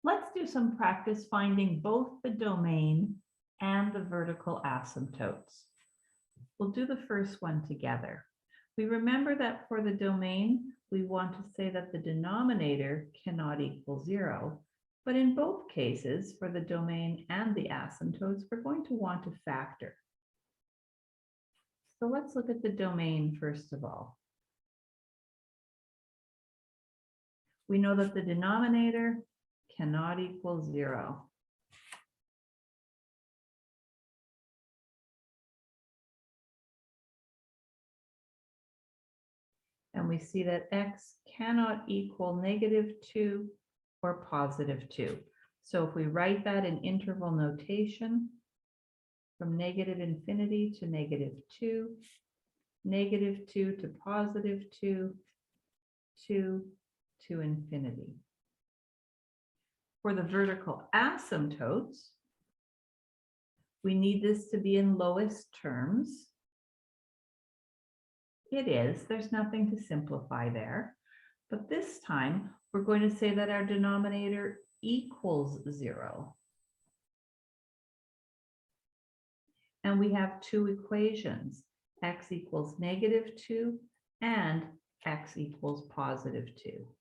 Let's do some practice finding both the domain and the vertical asymptotes. We'll do the first one together. We remember that for the domain, we want to say that the denominator cannot equal 0. But in both cases, for the domain and the asymptotes, we're going to want to factor. So let's look at the domain first of all. We know that the denominator cannot equal 0. And we see that x cannot equal -2 or +2. So if we write that in interval notation, from -infinity to -2, -2 to +2, 2 to infinity. For the vertical asymptotes, we need this to be in lowest terms. It is, there's nothing to simplify there. But this time, we're going to say that our denominator equals 0. And we have two equations, x equals -2 and x equals +2.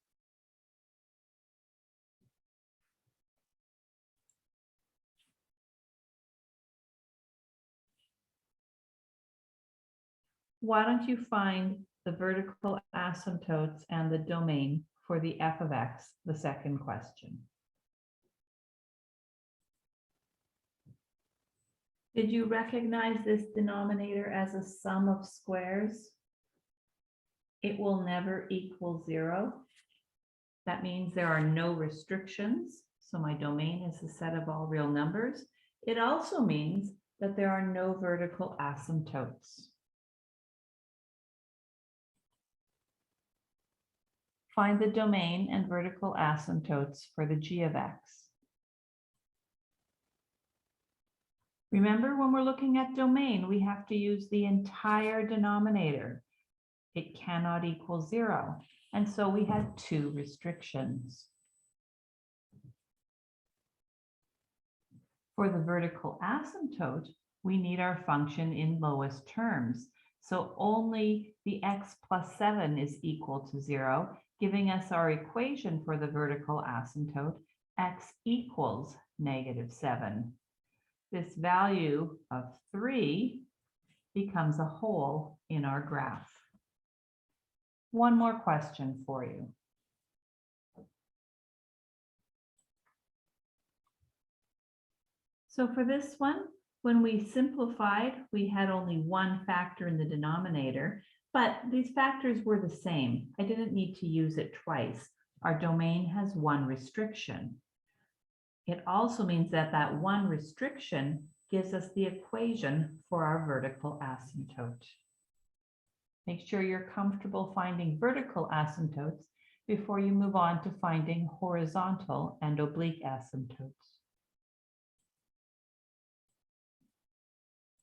Why don't you find the vertical asymptotes and the domain for the f of x, the second question? Did you recognize this denominator as a sum of squares? It will never equal 0. That means there are no restrictions. So my domain is the set of all real numbers. It also means that there are no vertical asymptotes. Find the domain and vertical asymptotes for the g of x. Remember, when we're looking at domain, we have to use the entire denominator. It cannot equal 0. And so we have two restrictions. For the vertical asymptote, we need our function in lowest terms. So only the x plus 7 is equal to 0, giving us our equation for the vertical asymptote, x equals -7. This value of 3 becomes a hole in our graph. One more question for you. So for this one, when we simplified, we had only one factor in the denominator, but these factors were the same. I didn't need to use it twice. Our domain has one restriction. It also means that that one restriction gives us the equation for our vertical asymptote. Make sure you're comfortable finding vertical asymptotes before you move on to finding horizontal and oblique asymptotes.